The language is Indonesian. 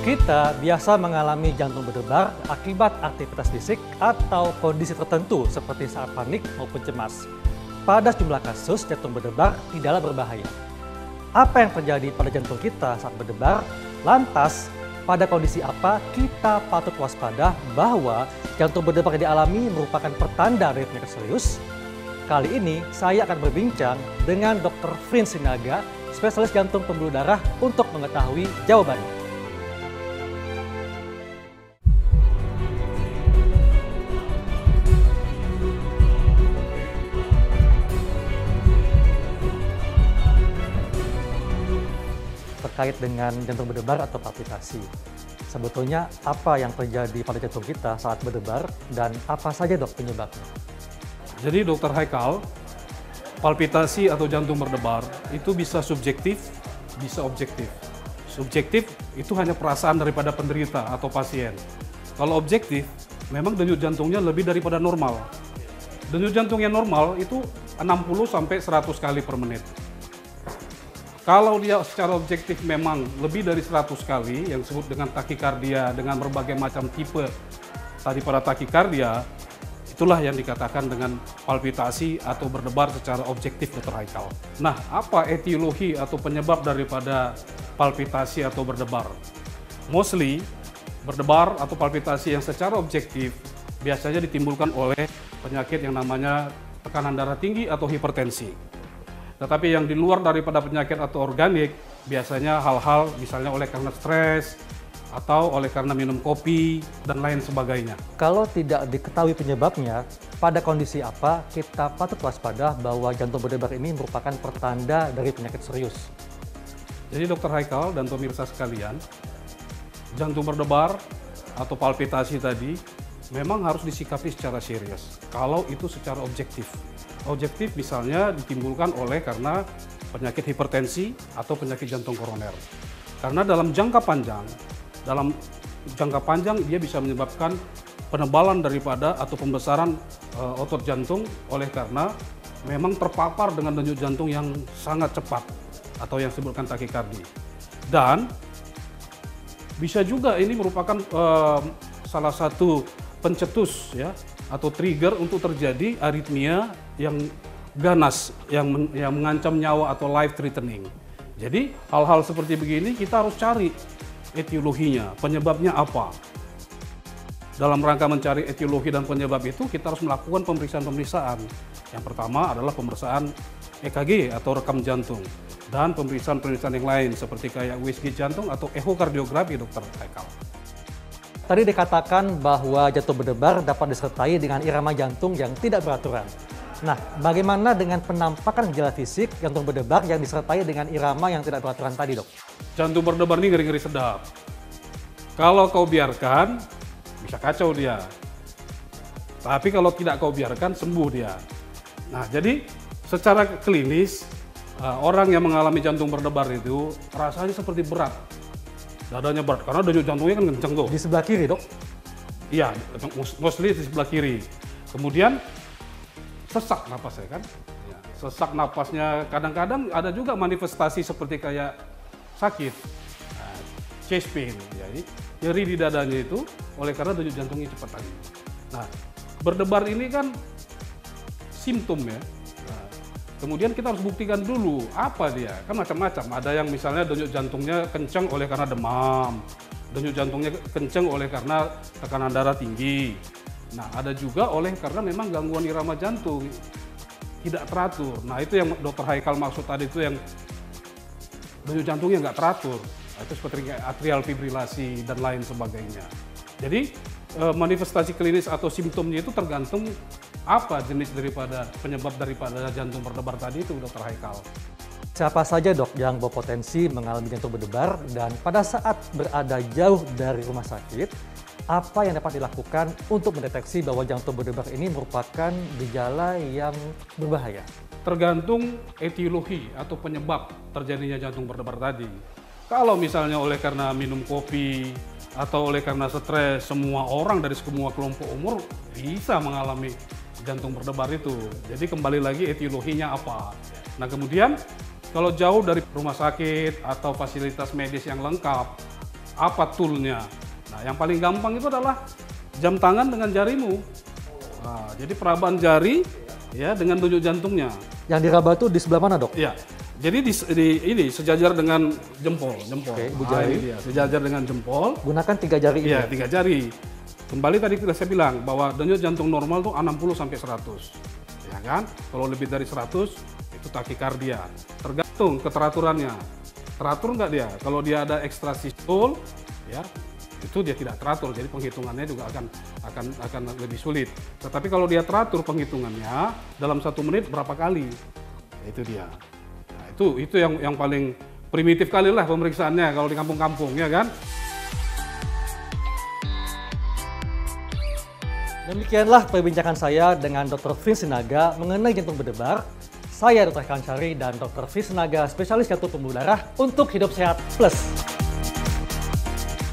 Kita biasa mengalami jantung berdebar akibat aktivitas fisik atau kondisi tertentu seperti saat panik maupun cemas. Pada sejumlah kasus, jantung berdebar tidaklah berbahaya. Apa yang terjadi pada jantung kita saat berdebar? Lantas, pada kondisi apa kita patut waspada bahwa jantung berdebar yang dialami merupakan pertanda dari penyakit serius? Kali ini saya akan berbincang dengan Dr. Frin Sinaga, spesialis jantung pembuluh darah untuk mengetahui jawabannya. Terkait dengan jantung berdebar atau palpitasi. Sebetulnya apa yang terjadi pada jantung kita saat berdebar dan apa saja dok penyebabnya? Jadi Dr. Haikal, palpitasi atau jantung berdebar itu bisa subjektif, bisa objektif. Subjektif itu hanya perasaan daripada penderita atau pasien. Kalau objektif, memang denyut jantungnya lebih daripada normal. Denyut jantung yang normal itu 60 sampai 100 kali per menit. Kalau dia secara objektif memang lebih dari 100 kali, yang disebut dengan takikardia, dengan berbagai macam tipe daripada takikardia, itulah yang dikatakan dengan palpitasi atau berdebar secara objektif Dr. Haikal. Nah, apa etiologi atau penyebab daripada palpitasi atau berdebar? Mostly, berdebar atau palpitasi yang secara objektif biasanya ditimbulkan oleh penyakit yang namanya tekanan darah tinggi atau hipertensi. Tetapi yang di luar daripada penyakit atau organik, biasanya hal-hal misalnya oleh karena stres, atau oleh karena minum kopi, dan lain sebagainya. Kalau tidak diketahui penyebabnya, pada kondisi apa kita patut waspada bahwa jantung berdebar ini merupakan pertanda dari penyakit serius? Jadi Dr. Haikal dan pemirsa sekalian, jantung berdebar atau palpitasi tadi memang harus disikapi secara serius. Kalau itu secara objektif. Objektif misalnya ditimbulkan oleh karena penyakit hipertensi atau penyakit jantung koroner. Karena dalam jangka panjang dia bisa menyebabkan penebalan daripada atau pembesaran otot jantung oleh karena memang terpapar dengan denyut jantung yang sangat cepat atau yang disebutkan takikardi. Dan bisa juga ini merupakan salah satu pencetus ya atau trigger untuk terjadi aritmia yang ganas, yang mengancam nyawa atau life threatening. Jadi hal-hal seperti begini kita harus cari etiologinya, penyebabnya apa. Dalam rangka mencari etiologi dan penyebab itu kita harus melakukan pemeriksaan-pemeriksaan. Yang pertama adalah pemeriksaan EKG atau rekam jantung dan pemeriksaan-pemeriksaan yang lain seperti kayak USG jantung atau ehokardiografi Dr. Haikal. Tadi dikatakan bahwa jantung berdebar dapat disertai dengan irama jantung yang tidak beraturan. Nah, bagaimana dengan penampakan gejala fisik jantung berdebar yang disertai dengan irama yang tidak beraturan tadi, dok? Jantung berdebar ini ngeri-ngeri sedap. Kalau kau biarkan, bisa kacau dia. Tapi kalau tidak kau biarkan, sembuh dia. Nah, jadi secara klinis, orang yang mengalami jantung berdebar itu rasanya seperti berat. Dadanya berat, karena denyut jantungnya kan kenceng tuh. Di sebelah kiri, dok? Iya, mostly di sebelah kiri. Kemudian sesak napasnya kan. Ya, sesak napasnya, kadang-kadang ada juga manifestasi seperti kayak sakit, chest pain. Jadi nyeri di dadanya itu oleh karena denyut jantungnya cepat tadi. Nah, berdebar ini kan simptom ya. Kemudian kita harus buktikan dulu apa dia, kan macam-macam. Ada yang misalnya denyut jantungnya kencang oleh karena demam, denyut jantungnya kencang oleh karena tekanan darah tinggi. Nah, ada juga oleh karena memang gangguan irama jantung tidak teratur. Nah, itu yang Dr. Haikal maksud tadi itu yang denyut jantungnya nggak teratur. Nah, itu seperti atrial fibrilasi dan lain sebagainya. Jadi manifestasi klinis atau simptomnya itu tergantung apa jenis daripada penyebab daripada jantung berdebar tadi itu Dr. Haikal. Siapa saja dok yang berpotensi mengalami jantung berdebar dan pada saat berada jauh dari rumah sakit, apa yang dapat dilakukan untuk mendeteksi bahwa jantung berdebar ini merupakan gejala yang berbahaya? Tergantung etiologi atau penyebab terjadinya jantung berdebar tadi. Kalau misalnya oleh karena minum kopi atau oleh karena stres, semua orang dari semua kelompok umur bisa mengalami jantung berdebar itu. Jadi kembali lagi etiologinya apa. Nah, kemudian kalau jauh dari rumah sakit atau fasilitas medis yang lengkap, apa toolnya. Nah, yang paling gampang itu adalah jam tangan dengan jarimu. Nah, jadi perabaan jari ya dengan denyut jantungnya. Yang diraba itu di sebelah mana, Dok? Ya. Jadi ini sejajar dengan jempol. Oke, ibu Nah, jari. ini dia, sejajar dengan jempol. Gunakan 3 jari ini. Iya, 3 jari. Kembali tadi saya bilang bahwa denyut jantung normal tuh 60 sampai 100. Ya kan? Kalau lebih dari 100 itu takikardia. Tergantung keteraturannya. Teratur nggak dia? Kalau dia ada ekstrasistul, ya itu dia tidak teratur. Jadi penghitungannya juga akan lebih sulit. Tetapi kalau dia teratur penghitungannya dalam 1 menit berapa kali? Itu dia. Nah, itu yang paling primitif kali lah pemeriksaannya kalau di kampung-kampung, ya kan? Demikianlah perbincangan saya dengan Dr. Vince Sinaga mengenai jantung berdebar. Saya Dr. Kancari dan Dr. Vince Sinaga, spesialis jantung pembuluh darah untuk Hidup Sehat Plus.